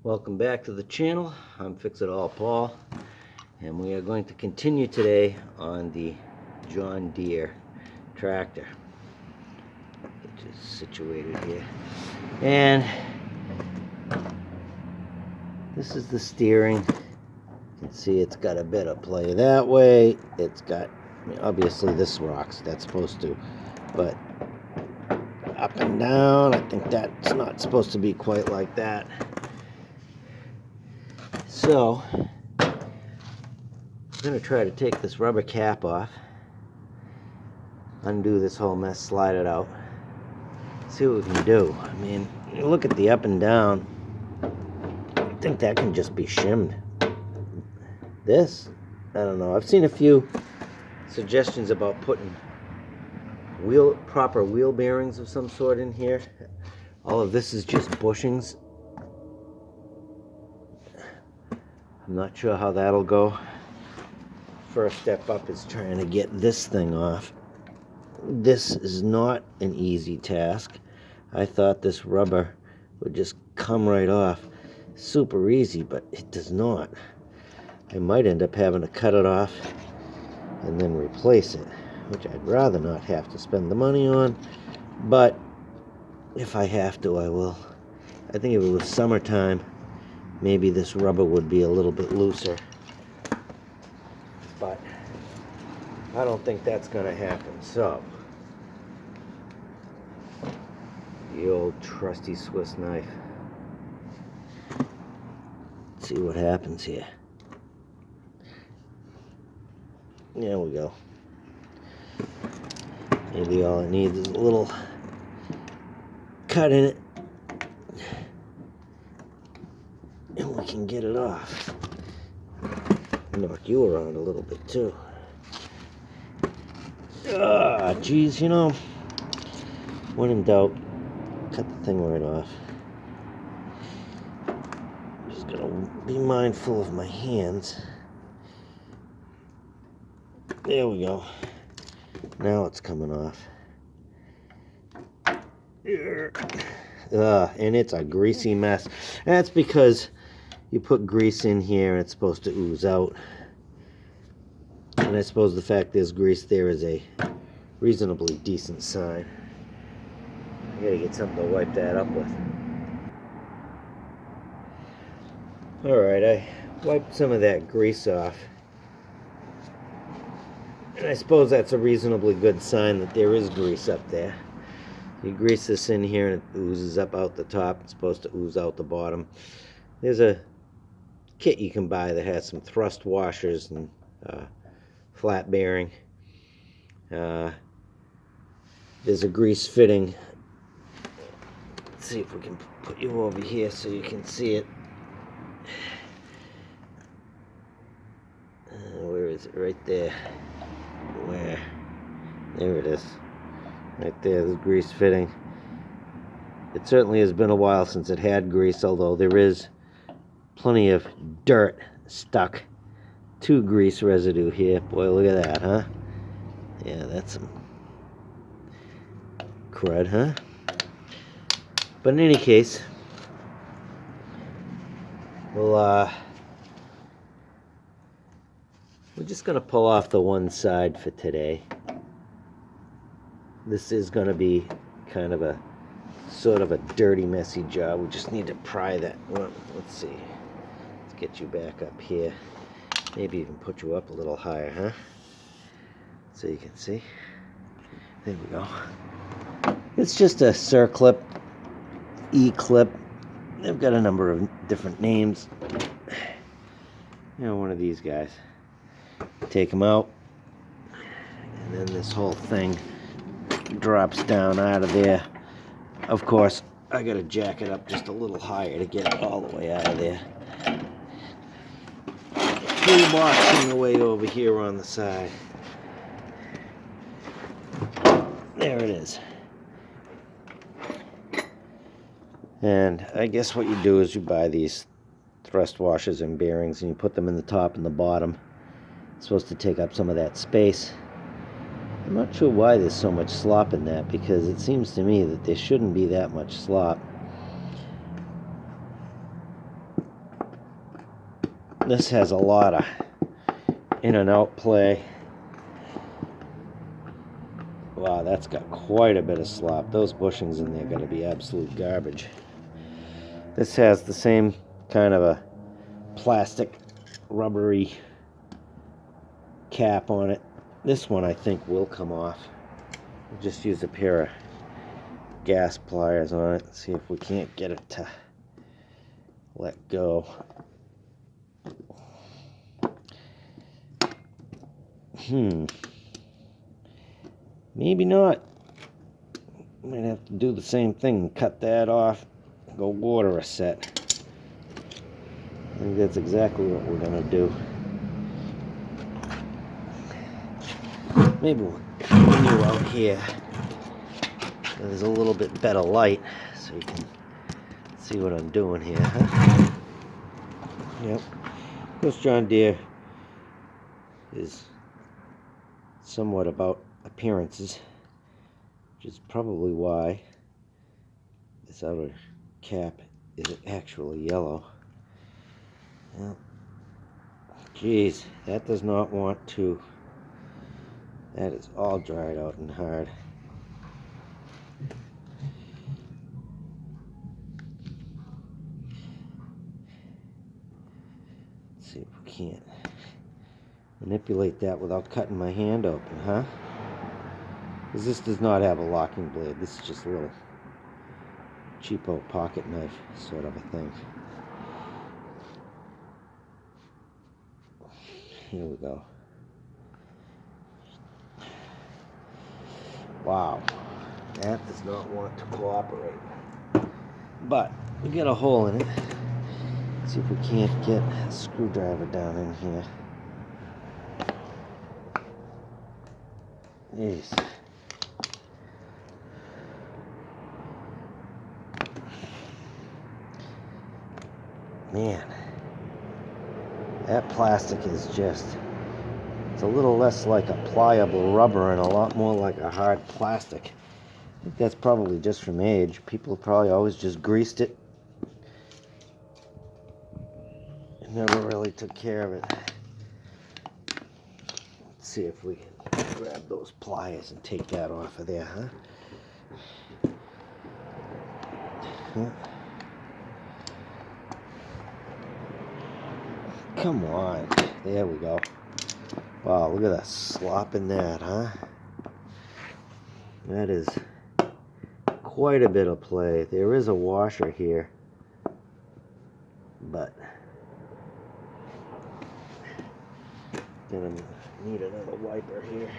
Welcome back to the channel. I'm Fix It All Paul, and we are going to continue today on the John Deere tractor, which is situated here. And this is the steering. You can see it's got a bit of play that way. It's got, obviously this rocks, that's supposed to, but up and down, I think that's not supposed to be quite like that. So, I'm going to try to take this rubber cap off, undo this whole mess, slide it out, see what we can do. I mean, you look at the up and down, I think that can just be shimmed. This, I don't know. I've seen a few suggestions about putting proper wheel bearings of some sort in here. All of this is just bushings. I'm not sure how that'll go. First step up is trying to get this thing off. This is not an easy task. I thought this rubber would just come right off. Super easy, but it does not. I might end up having to cut it off and then replace it, which I'd rather not have to spend the money on, but if I have to, I will. I think if it was summertime, maybe this rubber would be a little bit looser, but I don't think that's going to happen. So, the old trusty Swiss knife. Let's see what happens here. There we go. Maybe all it needs is a little cut in it, and we can get it off. Knock you around a little bit too. Ah, geez, you know, when in doubt, cut the thing right off. Just gotta be mindful of my hands. There we go. Now it's coming off. And it's a greasy mess. That's because you put grease in here and it's supposed to ooze out. And I suppose the fact there's grease there is a reasonably decent sign. I gotta get something to wipe that up with. Alright, I wiped some of that grease off. And I suppose that's a reasonably good sign that there is grease up there. You grease this in here and it oozes up out the top. It's supposed to ooze out the bottom. There's a kit you can buy that has some thrust washers and flat bearing. There's a grease fitting. Let's see if we can put you over here so you can see it. Where is it? Right there. Where? There it is. Right there, the grease fitting. It certainly has been a while since it had grease, although there is plenty of dirt stuck to grease residue here. Boy, look at that, huh? Yeah, that's some crud, huh? But in any case, we're just going to pull off the one side for today. This is going to be kind of a sort of a dirty, messy job. We just need to pry that one. Let's see. Let's get you back up here. Maybe even put you up a little higher, huh? So you can see. There we go. It's just a circlip, E-clip. They've got a number of different names. You know, one of these guys. Take them out, and then this whole thing drops down out of there. Of course, I gotta jack it up just a little higher to get it all the way out of there. Toolboxing away over here on the side. There it is. And I guess what you do is you buy these thrust washers and bearings and you put them in the top and the bottom. It's supposed to take up some of that space. I'm not sure why there's so much slop in that, because it seems to me that there shouldn't be that much slop. This has a lot of in and out play. Wow, that's got quite a bit of slop. Those bushings in there are going to be absolute garbage. This has the same kind of a plastic rubbery cap on it. This one I think will come off. We'll just use a pair of gas pliers on it and see if we can't get it to let go. Maybe not. Might have to do the same thing, cut that off, go water a set. I think that's exactly what we're gonna do. Maybe we'll continue out here. There's a little bit better light, so you can see what I'm doing here, huh? Yep. This John Deere is somewhat about appearances, which is probably why this outer cap is actually yellow. Well, geez, that does not want to. That is all dried out and hard. Let's see if we can't manipulate that without cutting my hand open, huh? Because this does not have a locking blade. This is just a little cheapo pocket knife sort of a thing. Here we go. Wow, that does not want to cooperate. But we got a hole in it. Let's see if we can't get a screwdriver down in here. Jeez. Man, that plastic is just, it's a little less like a pliable rubber and a lot more like a hard plastic. I think that's probably just from age. People probably always just greased it and never really took care of it. Let's see if we can grab those pliers and take that off of there, huh? Come on. There we go. Wow, look at that slop in that, huh? That is quite a bit of play. There is a washer here, but gonna need another wiper here.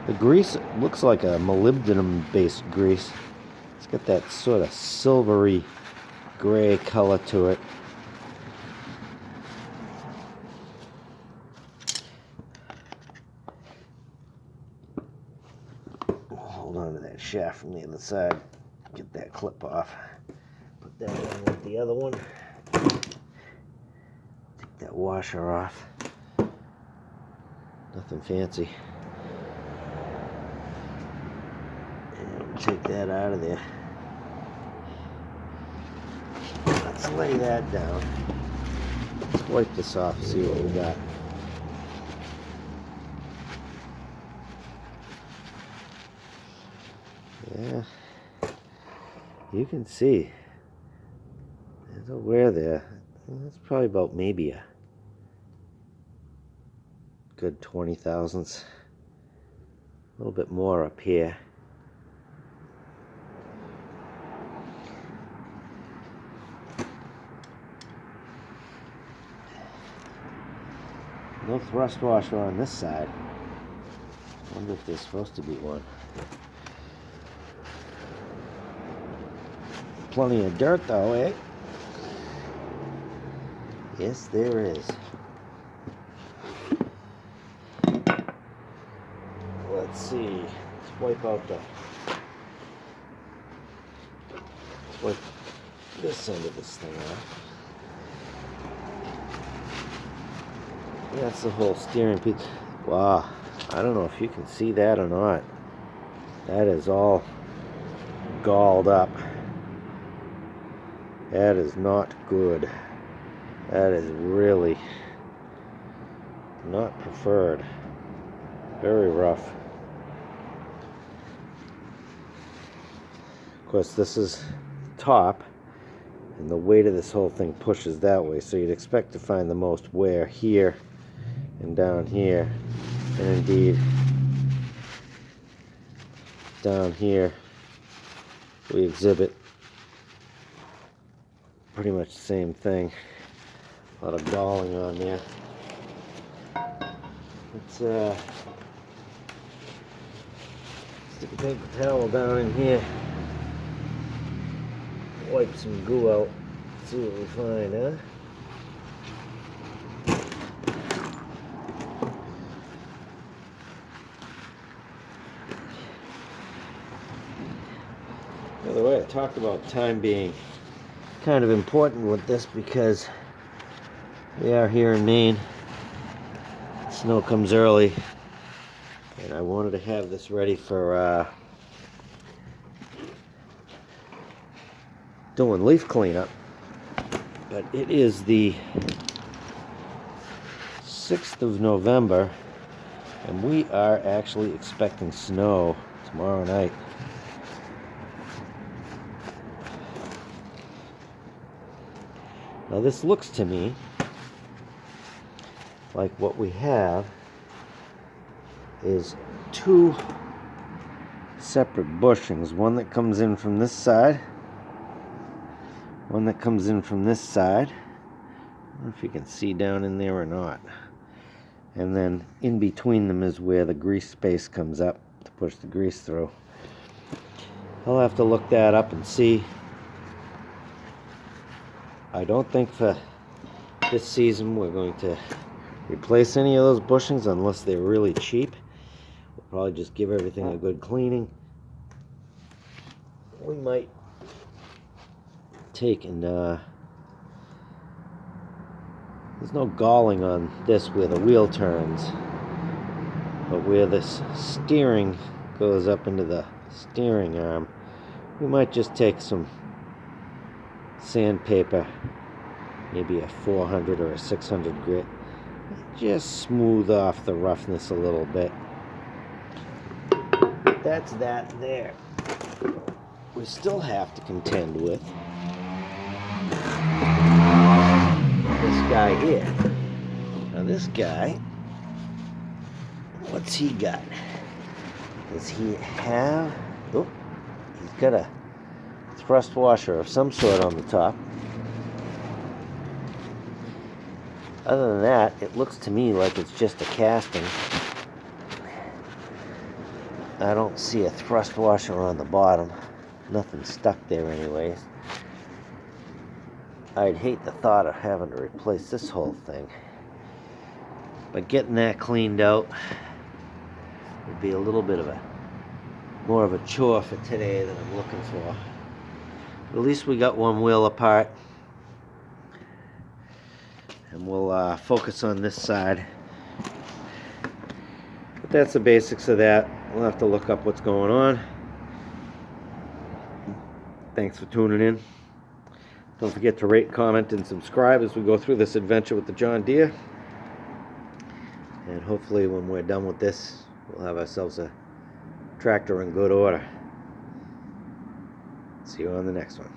The grease looks like a molybdenum-based grease. It's got that sort of silvery gray color to it. Hold on to that shaft from the other side. Get that clip off. Put that in with the other one. Take that washer off. Nothing fancy. Take that out of there. Let's lay that down. Let's wipe this off and see what we got. Yeah, you can see there's a wear there. That's probably about maybe a good 20 thousandths. A little bit more up here. No thrust washer on this side. I wonder if there's supposed to be one. Plenty of dirt though, eh? Yes, there is. Let's see. Let's wipe out the... Let's wipe this end of this thing off. That's the whole steering piece. Wow, I don't know if you can see that or not. That is all galled up. That is not good. That is really not preferred. Very rough. Of course, this is top, and the weight of this whole thing pushes that way, so you'd expect to find the most wear here and down here, and indeed down here we exhibit pretty much the same thing. A lot of galling on there. Let's stick a paper towel down in here, wipe some goo out, see what we find, huh? By the way, I talked about time being kind of important with this because we are here in Maine. Snow comes early, and I wanted to have this ready for doing leaf cleanup. But it is the 6th of November, and we are actually expecting snow tomorrow night. Now this looks to me like what we have is two separate bushings. One that comes in from this side, one that comes in from this side. I don't know if you can see down in there or not. And then in between them is where the grease space comes up to push the grease through. I'll have to look that up and see. I don't think for this season we're going to replace any of those bushings unless they're really cheap. We'll probably just give everything a good cleaning. We might take and there's no galling on this where the wheel turns, but where this steering goes up into the steering arm, we might just take some sandpaper, maybe a 400 or a 600 grit, just smooth off the roughness a little bit. That's that there. We still have to contend with this guy here. Now this guy, what's he got? Does he have, oh, he's got a thrust washer of some sort on the top. Other than that, it looks to me like it's just a casting. I don't see a thrust washer on the bottom. Nothing stuck there anyways. I'd hate the thought of having to replace this whole thing. But getting that cleaned out would be a little bit of more of a chore for today than I'm looking for. At least we got one wheel apart. And we'll focus on this side. But that's the basics of that. We'll have to look up what's going on. Thanks for tuning in. Don't forget to rate, comment, and subscribe as we go through this adventure with the John Deere. And hopefully when we're done with this, we'll have ourselves a tractor in good order. See you on the next one.